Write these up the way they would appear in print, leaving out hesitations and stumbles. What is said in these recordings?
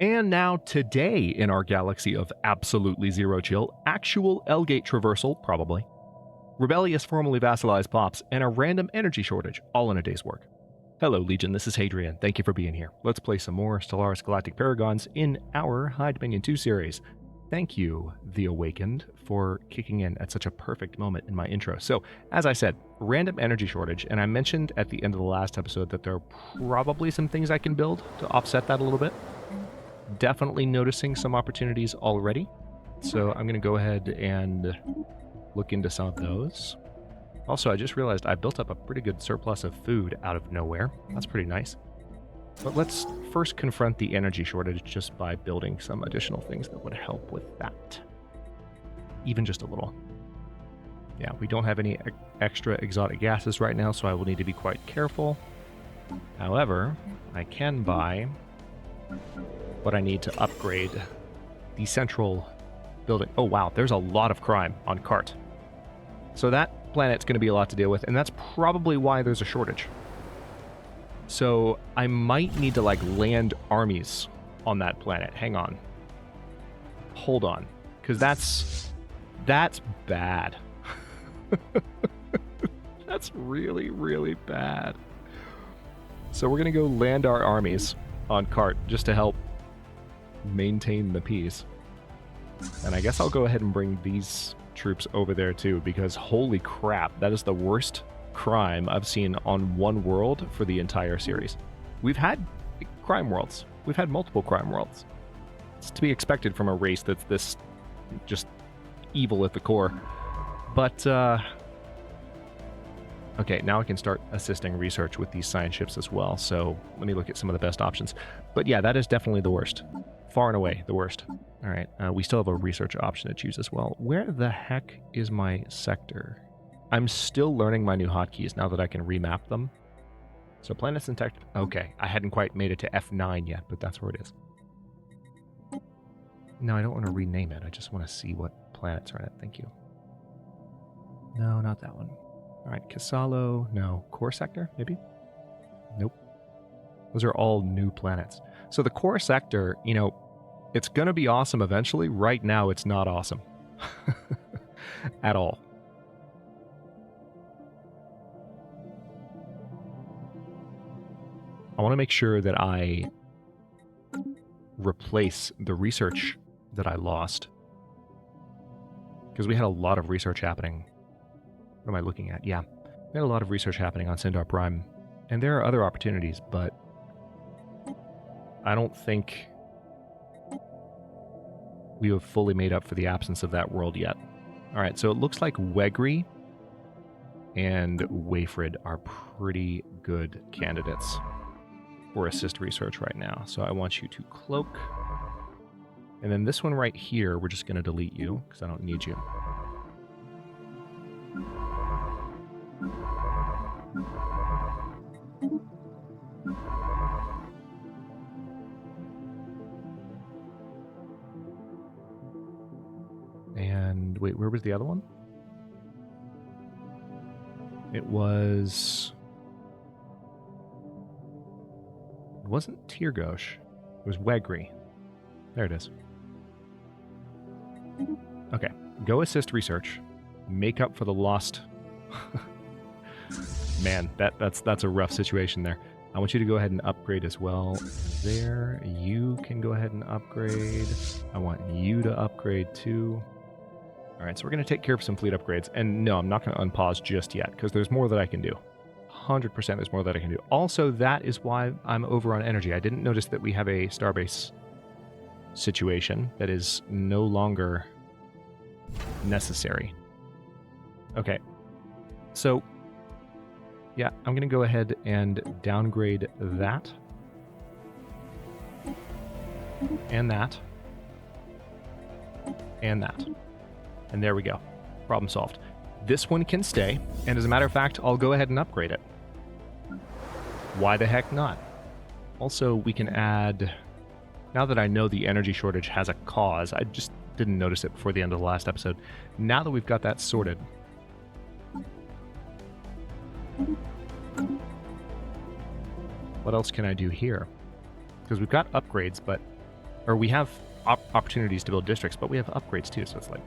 And now today in our galaxy of absolutely zero chill, actual L-gate traversal, probably, rebellious formerly vassalized pops, and a random energy shortage, all in a day's work. Hello Legion, this is Hadrian. Thank you for being here. Let's play some more Stellaris Galactic Paragons in our High Dominion 2 series. Thank you, The Awakened, for kicking in at such a perfect moment in my intro. So, as I said, random energy shortage, and I mentioned at the end of the last episode that there are probably some things I can build to offset that a little bit. Definitely noticing some opportunities already. So I'm going to go ahead and look into some of those. Also, I just realized I built up a pretty good surplus of food out of nowhere. That's pretty nice. But let's first confront the energy shortage just by building some additional things that would help with that. Even just a little. Yeah, we don't have any extra exotic gases right now, so I will need to be quite careful. However, I can buy what I need to upgrade the central building. Oh wow, there's a lot of crime on Cart. So that planet's going to be a lot to deal with, and that's probably why there's a shortage. So I might need to land armies on that planet. Hang on. Hold on, because that's bad. That's really, really bad. So we're going to go land our armies on Cart just to help maintain the peace. And I guess I'll go ahead and bring these troops over there too, because holy crap, that is the worst crime I've seen on one world for the entire series. We've had crime worlds. We've had multiple crime worlds. It's to be expected from a race that's this just evil at the core. But, okay, now I can start assisting research with these science ships as well, so let me look at some of the best options. But yeah, that is definitely the worst. Far and away, the worst. All right, we still have a research option to choose as well. Where the heck is my sector? I'm still learning my new hotkeys now that I can remap them. So planets and tech... Okay, I hadn't quite made it to F9 yet, but that's where it is. No, I don't want to rename it. I just want to see what planets are in it. Thank you. No, not that one. All right, Casalo. No. Core sector, maybe? Nope. Those are all new planets. So the core sector, you know, it's going to be awesome eventually. Right now, it's not awesome. At all. I want to make sure that I replace the research that I lost. Because we had a lot of research happening. What am I looking at? Yeah. We had a lot of research happening on Syndar Prime. And there are other opportunities, but I don't think we have fully made up for the absence of that world yet. Alright, so it looks like Wegri and Wayfrid are pretty good candidates for assist research right now. So I want you to cloak. And then this one right here, we're just going to delete you because I don't need you. And wait, where was the other one? It was... It wasn't Tirgosh. It was Wegri. There it is. Okay. Go assist research. Make up for the lost... Man, that's a rough situation there. I want you to go ahead and upgrade as well. There. You can go ahead and upgrade. I want you to upgrade too. Alright, so we're going to take care of some fleet upgrades. And no, I'm not going to unpause just yet, because there's more that I can do. 100% there's more that I can do. Also, that is why I'm over on energy. I didn't notice that we have a starbase situation that is no longer necessary. Okay. So, yeah, I'm going to go ahead and downgrade that. And that. And that. And there we go. Problem solved. This one can stay, and as a matter of fact, I'll go ahead and upgrade it. Why the heck not? Also, we can add... Now that I know the energy shortage has a cause, I just didn't notice it before the end of the last episode. Now that we've got that sorted... What else can I do here? Because we've got upgrades, but Or we have opportunities to build districts, but we have upgrades too, so it's like,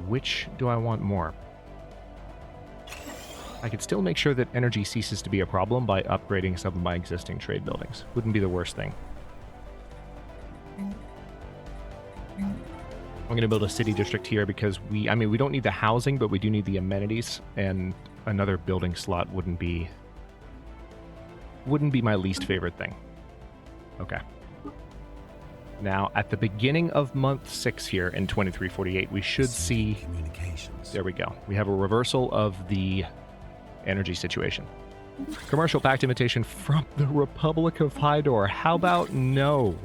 which do I want more? I could still make sure that energy ceases to be a problem by upgrading some of my existing trade buildings. Wouldn't be the worst thing. I'm going to build a city district here because we don't need the housing, but we do need the amenities, and another building slot wouldn't be my least favorite thing. Okay. Now, at the beginning of month 6 here in 2348, we should see... There we go. We have a reversal of the energy situation. Commercial pact invitation from the Republic of Hydor. How about no?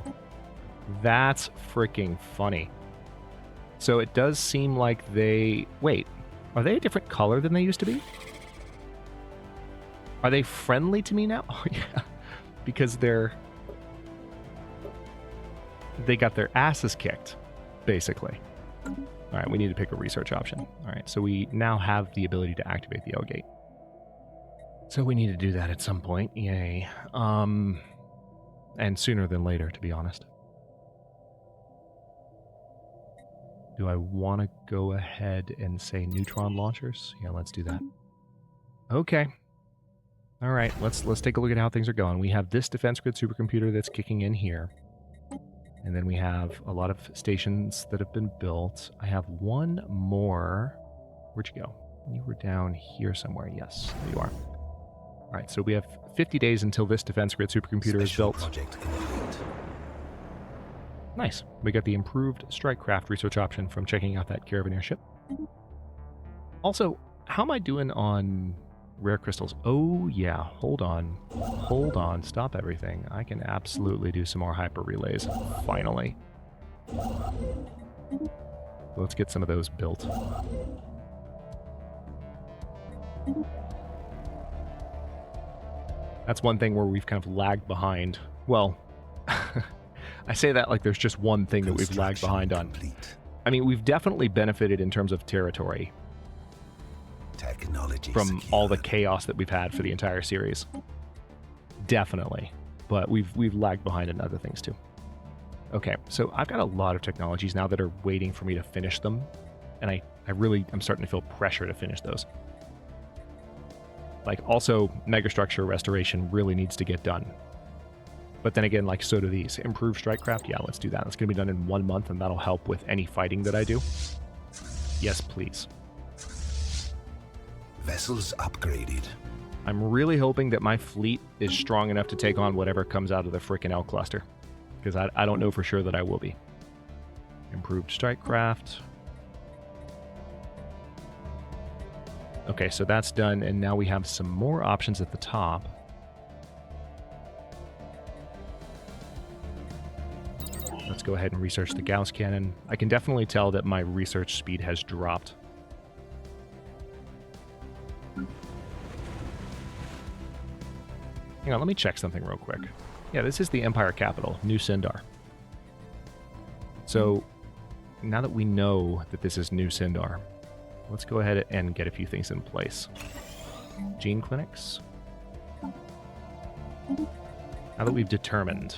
That's freaking funny. So it does seem like they... Wait, are they a different color than they used to be? Are they friendly to me now? Oh, yeah. Because they got their asses kicked, basically. All right, we need to pick a research option. All right, so we now have the ability to activate the L-gate. So we need to do that at some point. Yay. And sooner than later, to be honest. Do I want to go ahead and say neutron launchers? Yeah, let's do that. Okay. All right, let's take a look at how things are going. We have this defense grid supercomputer that's kicking in here. And then we have a lot of stations that have been built. I have one more. Where'd you go? You were down here somewhere. Yes, there you are. All right, so we have 50 days until this defense grid supercomputer is built. Nice. We got the improved strike craft research option from checking out that caravaneer ship. Also, how am I doing on rare crystals? Oh, yeah. Hold on. Hold on. Stop everything. I can absolutely do some more hyper relays. Finally. Let's get some of those built. That's one thing where we've kind of lagged behind. Well, I say that like there's just one thing that we've lagged behind on. I mean, we've definitely benefited in terms of territory from all the chaos that we've had for the entire series. Definitely. But we've lagged behind in other things too. Okay, so I've got a lot of technologies now that are waiting for me to finish them. And I'm starting to feel pressure to finish those. Like, also, megastructure restoration really needs to get done. But then again, like, so do these. Improved strike craft? Yeah, let's do that. It's going to be done in 1 month, and that'll help with any fighting that I do. Yes, please. Vessels upgraded. I'm really hoping that my fleet is strong enough to take on whatever comes out of the frickin' L cluster. Because I don't know for sure that I will be. Improved strike craft. Okay, so that's done, and now we have some more options at the top. Let's go ahead and research the Gauss cannon. I can definitely tell that my research speed has dropped. Hang on, let me check something real quick. Yeah, this is the Empire capital, New Syndar. So, now that we know that this is New Syndar, let's go ahead and get a few things in place. Gene clinics. Now that we've determined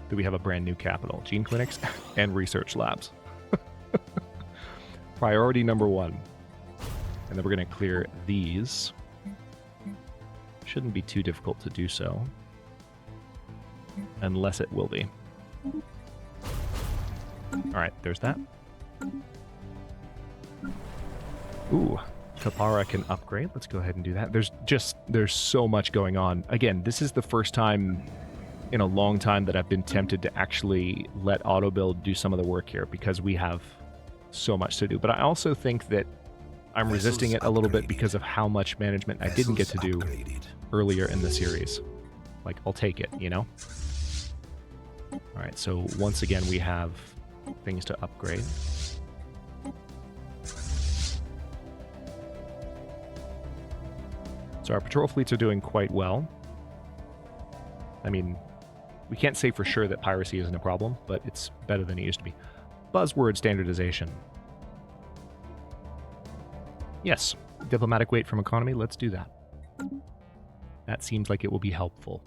that we have a brand new capital, gene clinics and research labs. Priority number 1. And then we're going to clear these. Shouldn't be too difficult to do so. Unless it will be. Alright, there's that. Ooh, Kapara can upgrade. Let's go ahead and do that. There's so much going on. Again, this is the first time in a long time that I've been tempted to actually let AutoBuild do some of the work here because we have so much to do. But I also think that I'm resisting it a little bit because of how much management I didn't get to do earlier in the series. Like, I'll take it, you know? Alright, so once again, we have things to upgrade. So our patrol fleets are doing quite well. I mean, we can't say for sure that piracy isn't a problem, but it's better than it used to be. Buzzword standardization. Yes, diplomatic weight from economy, let's do that. That seems like it will be helpful.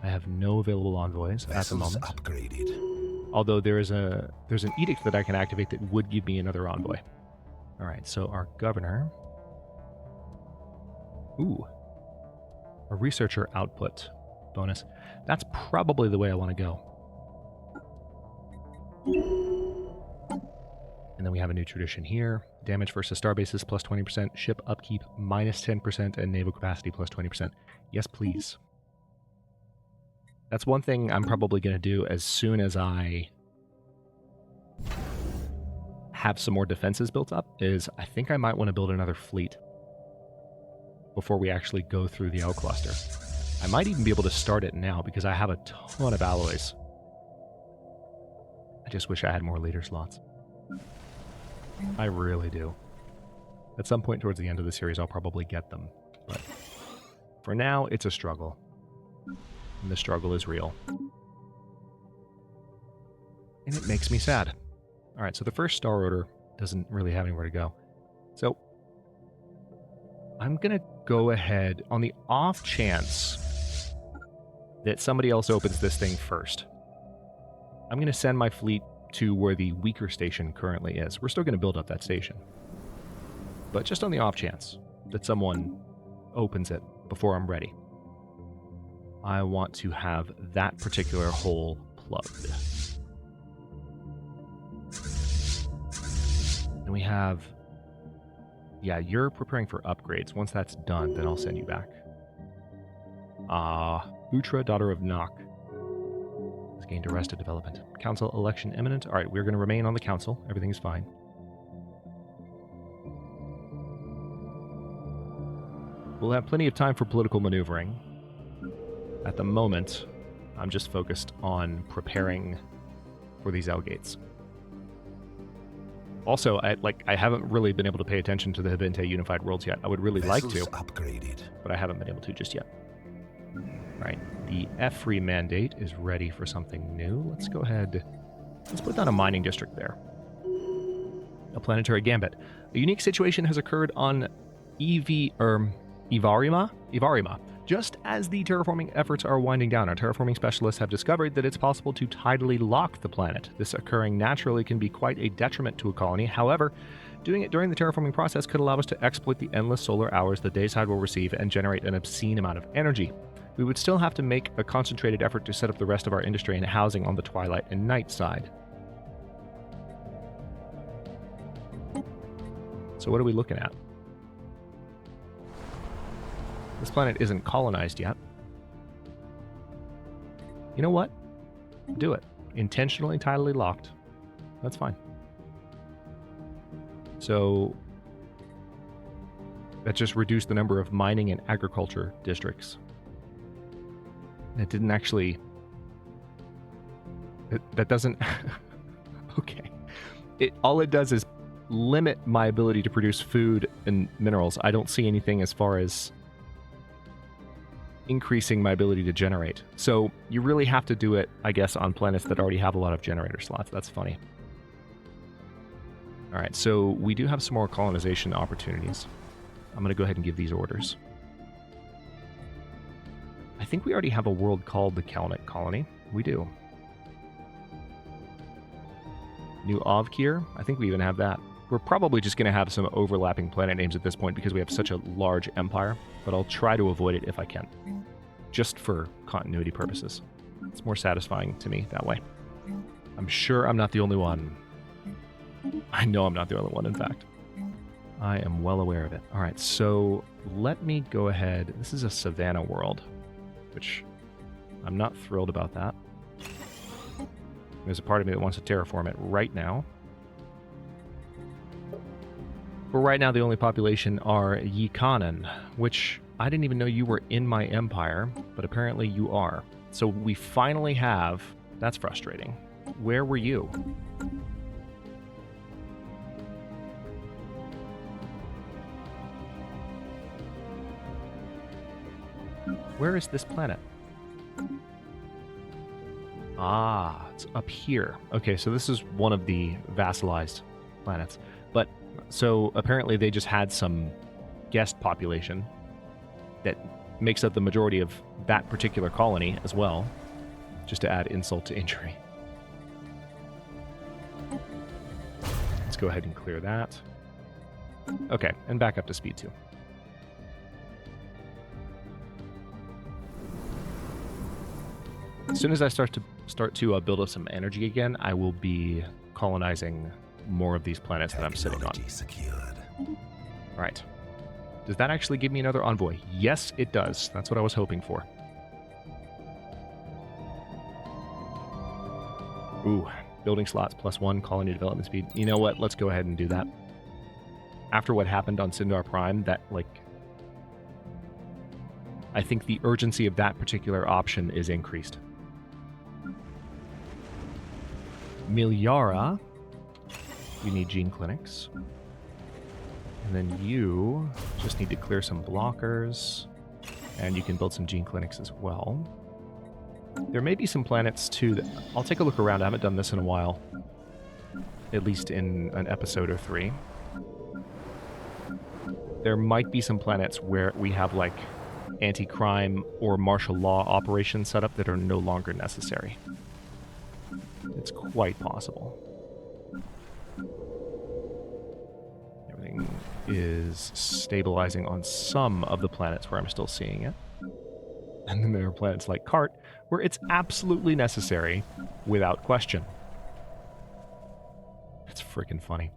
I have no available envoys at the moment. Upgraded. Although there's an edict that I can activate that would give me another envoy. All right, so our governor. Ooh. A researcher output bonus. That's probably the way I want to go. And then we have a new tradition here. Damage versus star bases plus 20%, ship upkeep minus 10%, and naval capacity plus 20%. Yes, please. That's one thing I'm probably going to do as soon as I have some more defenses built up, is I think I might want to build another fleet before we actually go through the L cluster. I might even be able to start it now because I have a ton of alloys. I just wish I had more leader slots. I really do. At some point towards the end of the series, I'll probably get them. But for now, it's a struggle. And the struggle is real. And it makes me sad. Alright, so the first Star Order doesn't really have anywhere to go. So I'm going to go ahead on the off chance that somebody else opens this thing first. I'm going to send my fleet to where the weaker station currently is. We're still going to build up that station. But just on the off chance that someone opens it before I'm ready, I want to have that particular hole plugged. And we have... Yeah, you're preparing for upgrades. Once that's done, then I'll send you back. Utra, daughter of Nok, has gained arrested development. Council election imminent. Alright, we're going to remain on the council. Everything is fine. We'll have plenty of time for political maneuvering. At the moment, I'm just focused on preparing for these L-gates. Also, I haven't really been able to pay attention to the Habente Unified Worlds yet. I would really like to, Upgraded. but I haven't been able to just yet. Right, the F-free mandate is ready for something new. Let's go ahead. Let's put down a mining district there. A planetary gambit. A unique situation has occurred on Ivarima. Just as the terraforming efforts are winding down, our terraforming specialists have discovered that it's possible to tidally lock the planet. This occurring naturally can be quite a detriment to a colony. However, doing it during the terraforming process could allow us to exploit the endless solar hours the day side will receive and generate an obscene amount of energy. We would still have to make a concentrated effort to set up the rest of our industry and housing on the twilight and night side. So what are we looking at? This planet isn't colonized yet. You know what? Do it. Intentionally tidally locked. That's fine. So that just reduced the number of mining and agriculture districts. It didn't actually... That doesn't... Okay. All it does is limit my ability to produce food and minerals. I don't see anything as far as increasing my ability to generate. So you really have to do it, I guess, on planets that already have a lot of generator slots. That's funny. Alright, so we do have some more colonization opportunities. I'm going to go ahead and give these orders. I think we already have a world called the Kalnick Colony. We do. New Ovkir. I think we even have that. We're probably just going to have some overlapping planet names at this point because we have such a large empire, but I'll try to avoid it if I can. Just for continuity purposes. It's more satisfying to me that way. I'm sure I'm not the only one. I know I'm not the only one, in fact. I am well aware of it. Alright, so let me go ahead. This is a Savannah world, which I'm not thrilled about that. There's a part of me that wants to terraform it right now. But right now, the only population are Yikanan, which I didn't even know you were in my empire, but apparently you are. So we finally have... That's frustrating. Where were you? Where is this planet? Ah, it's up here. Okay, so this is one of the vassalized planets. But, so apparently they just had some guest population that makes up the majority of that particular colony as well, just to add insult to injury. Let's go ahead and clear that. Okay, and back up to speed 2. As soon as I start to build up some energy again, I will be colonizing more of these planets that I'm sitting on. Secured. All right. Does that actually give me another envoy? Yes, it does. That's what I was hoping for. Ooh, building slots +1, colony development speed. You know what? Let's go ahead and do that. After what happened on Syndar Prime, I think the urgency of that particular option is increased. Milyara, you need gene clinics. And then you just need to clear some blockers. And you can build some gene clinics as well. There may be some planets too that I'll take a look around. I haven't done this in a while. At least in an episode or 3. There might be some planets where we have like anti-crime or martial law operations set up that are no longer necessary. It's quite possible. Everything is stabilizing on some of the planets where I'm still seeing it. And then there are planets like Cart, where it's absolutely necessary without question. It's freaking funny.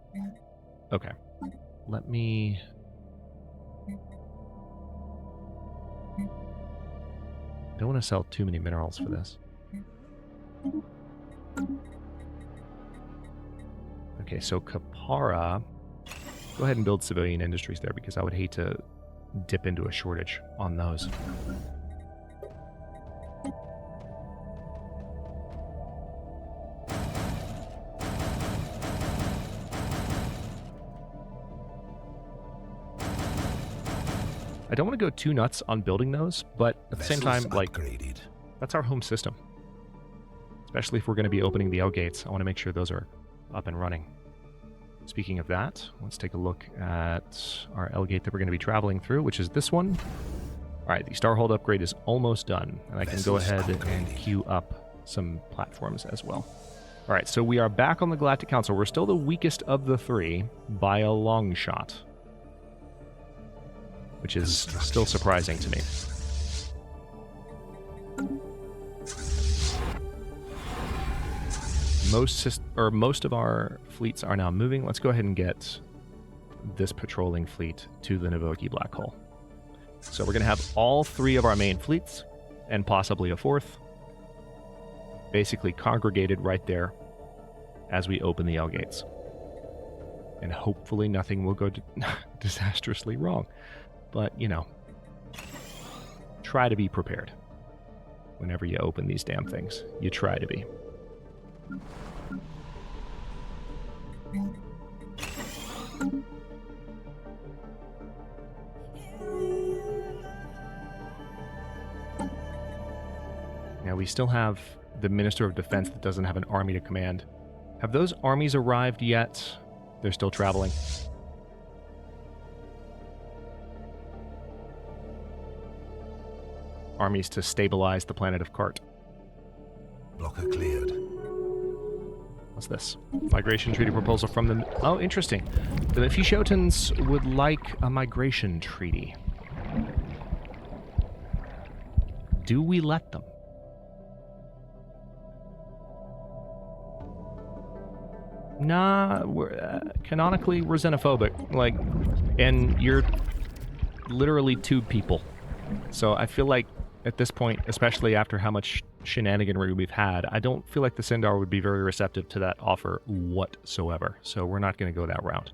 Okay. Let me... I don't want to sell too many minerals for this. Okay, so Kapara, go ahead and build civilian industries there because I would hate to dip into a shortage on those. I don't want to go too nuts on building those, but at the same time, like, that's our home system. Especially if we're going to be opening the L gates, I want to make sure those are up and running. Speaking of that, let's take a look at our L gate that we're going to be traveling through, which is this one. All right, the Starhold upgrade is almost done, and I can go ahead and queue up some platforms as well. All right, so we are back on the Galactic Council. We're still the weakest of the 3 by a long shot, which is still surprising to me. Most of our fleets are now moving. Let's go ahead and get this patrolling fleet to the Navoki Black Hole. So we're going to have all 3 of our main fleets, and possibly a 4th, basically congregated right there as we open the L gates. And hopefully nothing will go disastrously wrong. But, you know, try to be prepared. Whenever you open these damn things, you try to be. Now we still have the Minister of Defense that doesn't have an army to command. Have those armies arrived yet? They're still traveling. Armies to stabilize the planet of Cart. Blocker cleared. What's this? Migration treaty proposal from the... Oh, interesting. The Mephistiotans would like a migration treaty. Do we let them? Nah, canonically, we're xenophobic. Like, and you're literally 2 people. So I feel like at this point, especially after how much shenaniganry we've had, I don't feel like the Syndar would be very receptive to that offer whatsoever. So we're not going to go that route.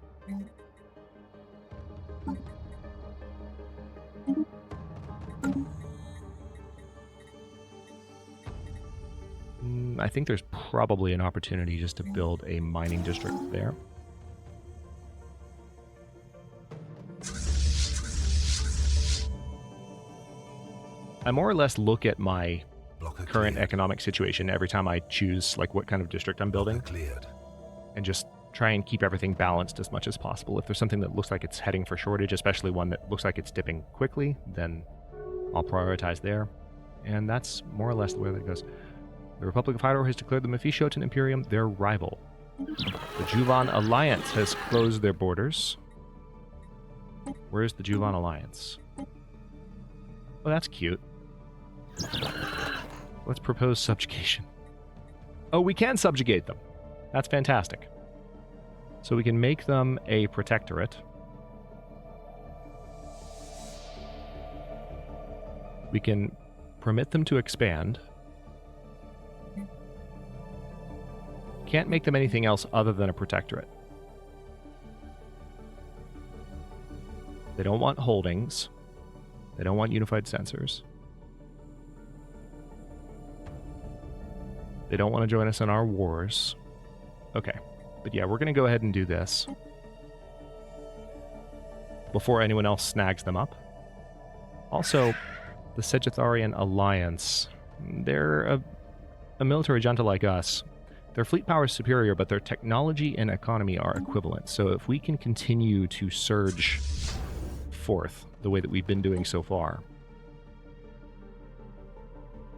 I think there's probably an opportunity just to build a mining district there. I more or less look at my current economic situation every time I choose like what kind of district I'm building, and just try and keep everything balanced as much as possible. If there's something that looks like it's heading for shortage, especially one that looks like it's dipping quickly, then I'll prioritize there. And that's more or less the way that it goes. The Republic of Hydor has declared the Mephishotan Imperium their rival. The Juvan Alliance has closed their borders. Where's the Juvan Alliance? Oh, that's cute. Let's propose subjugation. Oh, we can subjugate them. That's fantastic. So we can make them a protectorate. We can permit them to expand. Can't make them anything else other than a protectorate. They don't want holdings. They don't want unified censors. They don't want to join us in our wars. Okay. But yeah, we're going to go ahead and do this before anyone else snags them up. Also, the Sagittarian Alliance, they're a military junta like us. Their fleet power is superior, but their technology and economy are equivalent. So if we can continue to surge forth the way that we've been doing so far.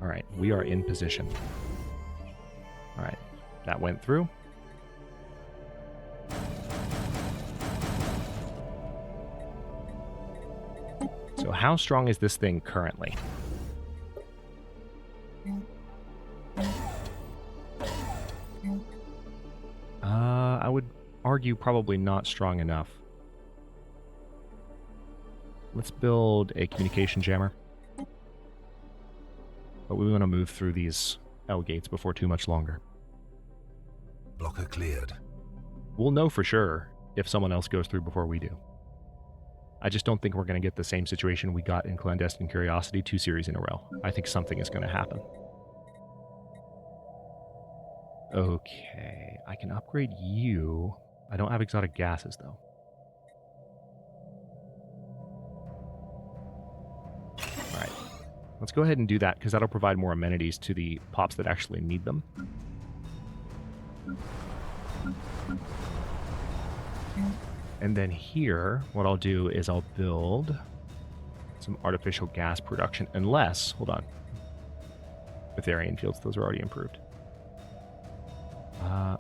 All right, we are in position. All right, that went through. So how strong is this thing currently? I would argue probably not strong enough. Let's build a communication jammer. But we want to move through these L gates before too much longer. Blocker cleared. We'll know for sure if someone else goes through before we do. I just don't think we're going to get the same situation we got in Clandestine Curiosity 2 series in a row. I think something is going to happen. Okay, I can upgrade you. I don't have exotic gases, though. Alright, let's go ahead and do that, because that'll provide more amenities to the pops that actually need them. And then here, what I'll do is I'll build some artificial gas production, unless, hold on, Etherian fields, those are already improved.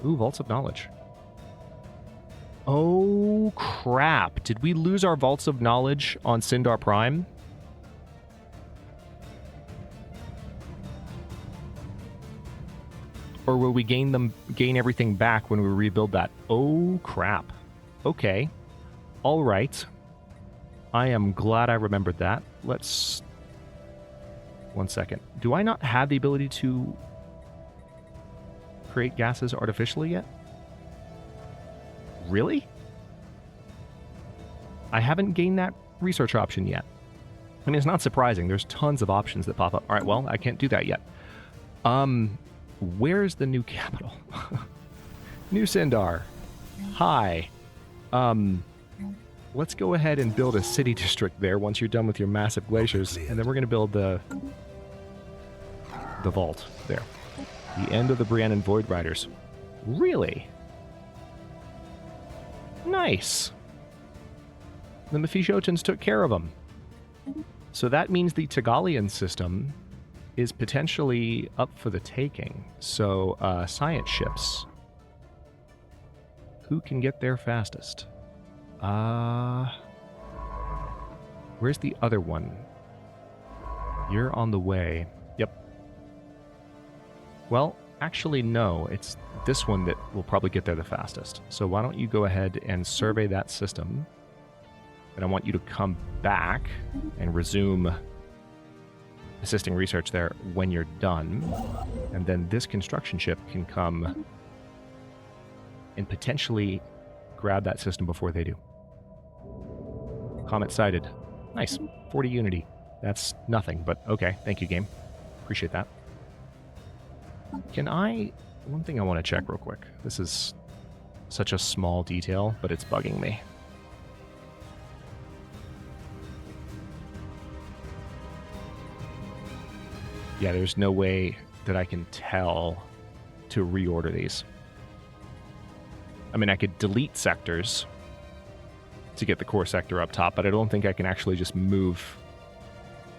Ooh, Vaults of Knowledge. Oh, crap. Did we lose our Vaults of Knowledge on Syndar Prime? Or will we gain everything back when we rebuild that? Oh, crap. Okay. All right. I am glad I remembered that. Let's... One second. Do I not have the ability to create gases artificially yet? Really? I haven't gained that research option yet. I mean, it's not surprising. There's tons of options that pop up. All right, well, I can't do that yet. Where's the new capital? New Syndar. Hi. Let's go ahead and build a city district there once you're done with your massive glaciers, and then we're going to build the vault there. The end of the Briannan Void Riders. Really? Nice. The Mephishotans took care of them. So that means the Tagalian system is potentially up for the taking. So, science ships. Who can get there fastest? Where's the other one? You're on the way. Yep. Well, actually, no. It's this one that will probably get there the fastest. So why don't you go ahead and survey that system. And I want you to come back and resume assisting research there when you're done. And then this construction ship can come and potentially grab that system before they do. Comet sighted. Nice. 40 unity. That's nothing, but okay. Thank you, game. Appreciate that. Can I... One thing I want to check real quick. This is such a small detail, but it's bugging me. Yeah, there's no way that I can tell to reorder these. I mean, I could delete sectors to get the core sector up top, but I don't think I can actually just move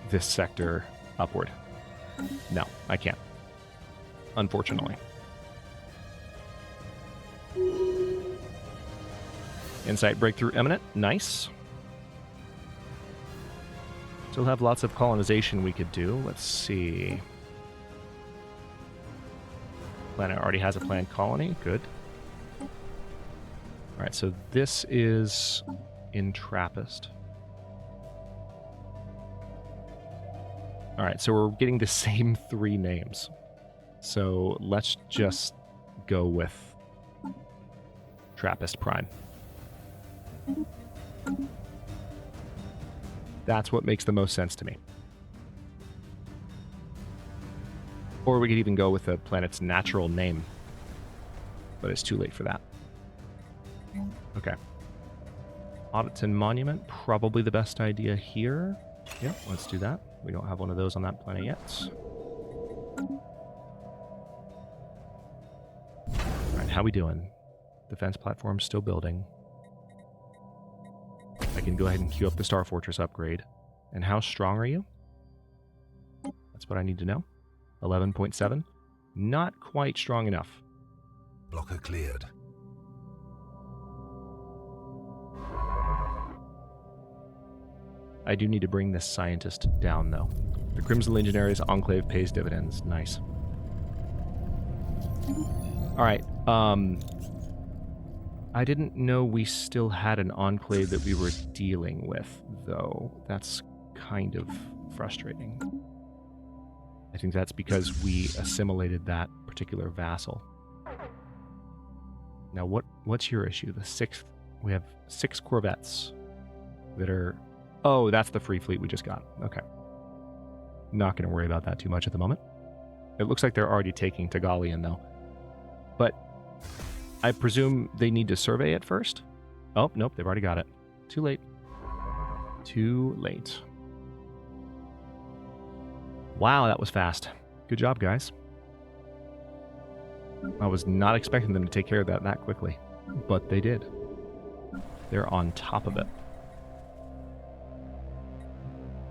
this sector upward. No, I can't. Unfortunately. Insight breakthrough imminent. Nice. Still have lots of colonization we could do. Let's see. Planet already has a planned colony. Good. Alright, so this is in Trappist. Alright, so we're getting the same 3 names. So let's just go with Trappist Prime. That's what makes the most sense to me. Or we could even go with the planet's natural name. But it's too late for that. Okay. Auditton Monument, probably the best idea here. Yep, let's do that. We don't have one of those on that planet yet. Alright, how we doing? Defense platform still building. I can go ahead and queue up the Star Fortress upgrade. And how strong are you? That's what I need to know. 11.7. Not quite strong enough. Blocker cleared. I do need to bring this scientist down, though. The Crimson Legionaries Enclave pays dividends. Nice. Alright, I didn't know we still had an Enclave that we were dealing with, though. That's kind of frustrating. I think that's because we assimilated that particular vassal. Now, what's your issue? The 6th... We have 6 corvettes that are... Oh, that's the free fleet we just got. Okay. Not going to worry about that too much at the moment. It looks like they're already taking Tagalian, though. But I presume they need to survey it first? Oh, nope, they've already got it. Too late. Too late. Wow, that was fast. Good job, guys. I was not expecting them to take care of that quickly, but they did. They're on top of it.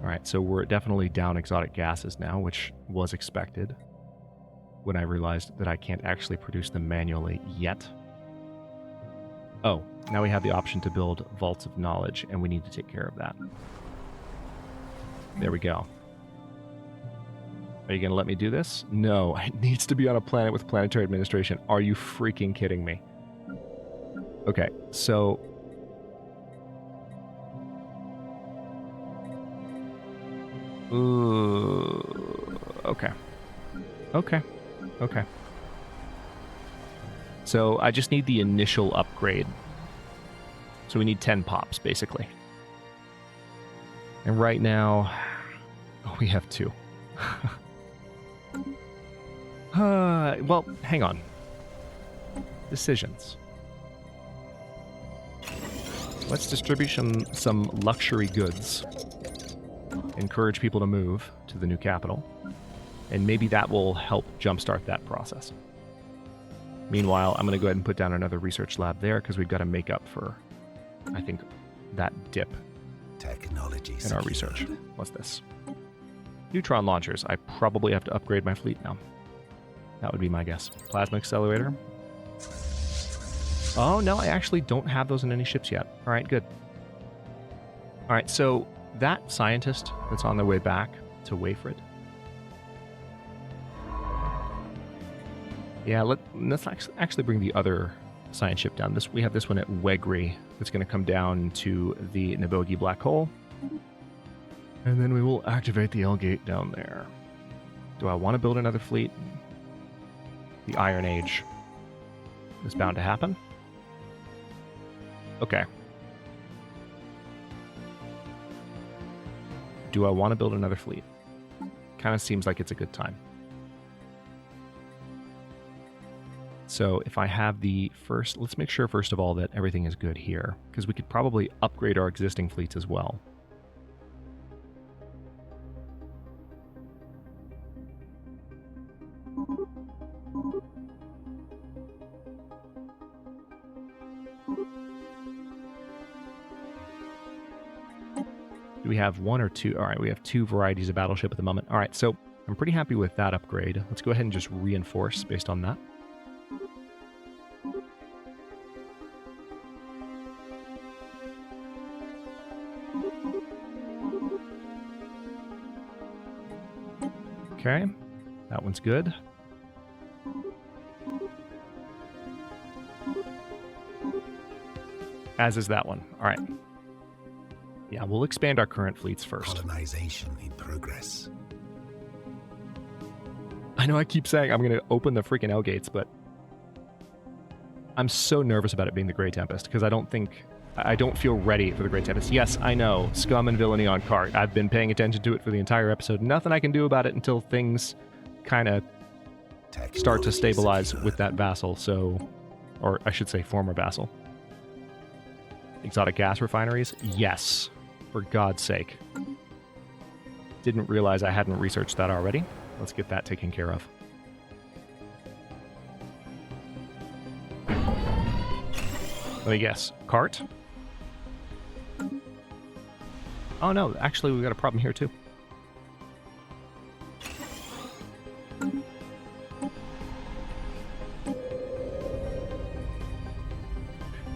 Alright, so we're definitely down exotic gases now, which was expected when I realized that I can't actually produce them manually yet. Oh, now we have the option to build vaults of knowledge, and we need to take care of that. There we go. Are you going to let me do this? No, it needs to be on a planet with planetary administration. Are you freaking kidding me? Okay, so... Okay. Okay. So I just need the initial upgrade. So we need 10 pops, basically. And right now... Oh, we have 2. Well, hang on. Decisions. Let's distribute some luxury goods. Encourage people to move to the new capital. And maybe that will help jumpstart that process. Meanwhile, I'm going to go ahead and put down another research lab there because we've got to make up for, I think, that dip Technology in our research. What's this? Neutron launchers. I probably have to upgrade my fleet now. That would be my guess. Plasma accelerator. Oh, no, I actually don't have those in any ships yet. All right, good. All right, so that scientist that's on their way back to Wayfred. Yeah, let's actually bring the other science ship down. We have this one at Wegri that's going to come down to the Nabogi black hole. And then we will activate the L-gate down there. Do I want to build another fleet? The Iron Age is bound to happen. Okay. Do I want to build another fleet? Kind of seems like it's a good time. So if I have the first... Let's make sure, first of all, that everything is good here, because we could probably upgrade our existing fleets as well. Do we have one or two? All right, we have two varieties of battleship at the moment. All right, so I'm pretty happy with that upgrade. Let's go ahead and just reinforce based on that. Okay, that one's good. As is that one. All right. Yeah, we'll expand our current fleets first. Colonization in progress. I know I keep saying I'm going to open the freaking L gates, but I'm so nervous about it being the Grey Tempest because I don't feel ready for the Grey Tempest. Yes, I know, scum and villainy on cart. I've been paying attention to it for the entire episode. Nothing I can do about it until things kind of start to stabilize secured. with that vassal, so, or I should say former vassal. Exotic gas refineries? Yes, for God's sake. Didn't realize I hadn't researched that already. Let's get that taken care of. Let me guess. Cart? Oh no, actually we've got a problem here too.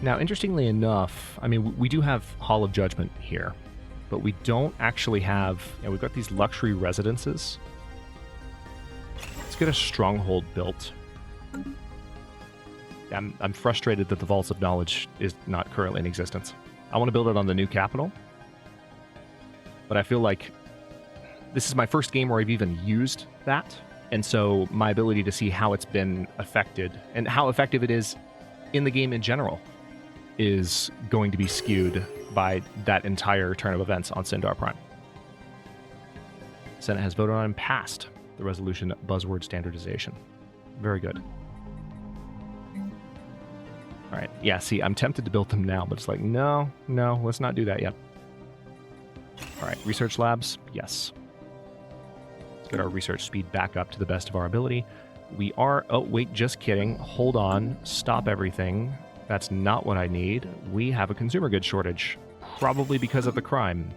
Now, interestingly enough, I mean, we do have Hall of Judgment here, but we don't actually have... we've got these luxury residences. Let's get a stronghold built. I'm frustrated that the Vaults of Knowledge is not currently in existence. I want to build it on the new capital, but I feel like this is my first game where I've even used that, and so my ability to see how it's been affected and how effective it is in the game in general is going to be skewed by that entire turn of events on Syndar Prime. Senate has voted on and passed the resolution buzzword standardization. Very good. All right, yeah, see, I'm tempted to build them now, but it's like, no, let's not do that yet. All right, research labs, yes. Let's get our research speed back up to the best of our ability. We are, oh, wait, just kidding. Hold on, stop everything. That's not what I need. We have a consumer goods shortage, probably because of the crime,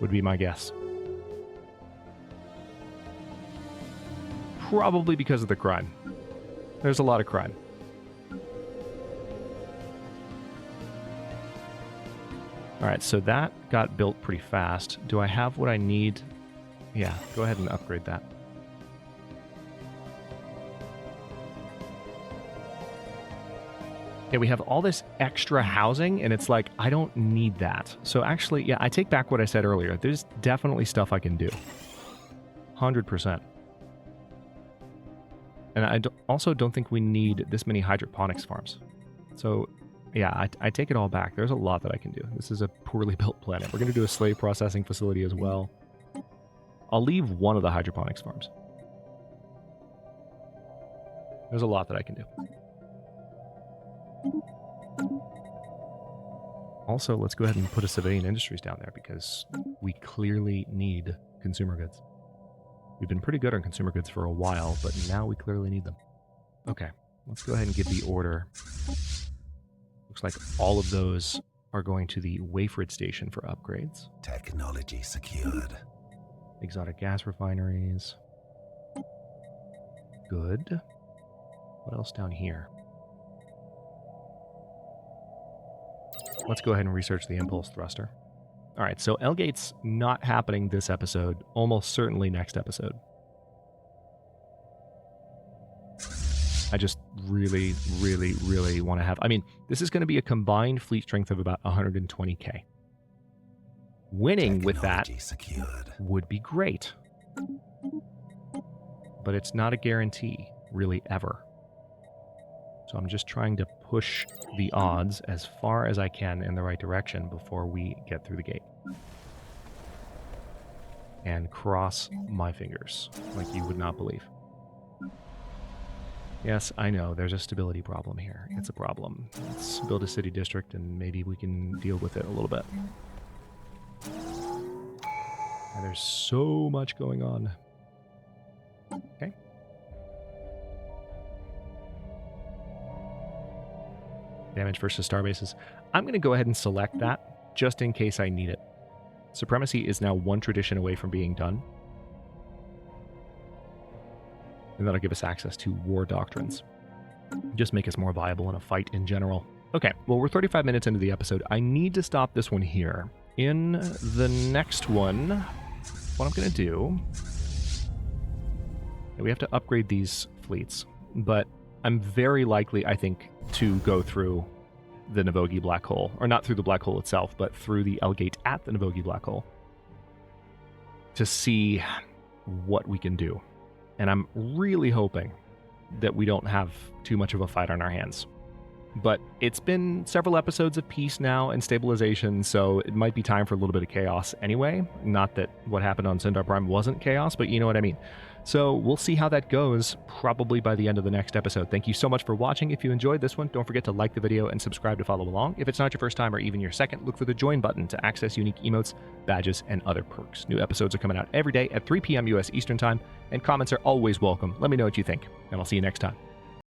would be my guess. Probably because of the crime. There's a lot of crime. All right, so that got built pretty fast. Do I have what I need? Yeah, go ahead and upgrade that. Yeah, we have all this extra housing, and it's like, I don't need that. So actually, yeah, I take back what I said earlier. There's definitely stuff I can do. 100%. And I also don't think we need this many hydroponics farms. So, yeah, I take it all back. There's a lot that I can do. This is a poorly built planet. We're going to do a slave processing facility as well. I'll leave one of the hydroponics farms. There's a lot that I can do. Also, let's go ahead and put a civilian industries down there because we clearly need consumer goods. We've been pretty good on consumer goods for a while, but now we clearly need them. Okay, let's go ahead and give the order. Looks like all of those are going to the Wayford station for upgrades. Technology secured. Exotic gas refineries. Good. What else down here? Let's go ahead and research the impulse thruster. All right, so L-Gate's not happening this episode, almost certainly next episode. I just really, really, really want to have... I mean, this is going to be a combined fleet strength of about 120k. Winning with that secured. would be great. But it's not a guarantee, really, ever. So I'm just trying to push the odds as far as I can in the right direction before we get through the gate. And cross my fingers like you would not believe. Yes, I know, there's a stability problem here. It's a problem. Let's build a city district and maybe we can deal with it a little bit. And there's so much going on. Okay. Damage versus star bases. I'm going to go ahead and select that just in case I need it. Supremacy is now one tradition away from being done. And that'll give us access to war doctrines. Just make us more viable in a fight in general. Okay, well, we're 35 minutes into the episode. I need to stop this one here. In the next one, what I'm going to do... We have to upgrade these fleets, but I'm very likely, I think, to go through the Navogi black hole. Or not through the black hole itself, but through the L gate at the Navogi black hole. To see what we can do. And I'm really hoping that we don't have too much of a fight on our hands. But it's been several episodes of peace now and stabilization, so it might be time for a little bit of chaos anyway. Not that what happened on Syndar Prime wasn't chaos, but you know what I mean. So we'll see how that goes, probably by the end of the next episode. Thank you so much for watching. If you enjoyed this one, don't forget to like the video and subscribe to follow along. If it's not your first time or even your second, look for the join button to access unique emotes, badges, and other perks. New episodes are coming out every day at 3 p.m. US Eastern Time, and comments are always welcome. Let me know what you think, and I'll see you next time.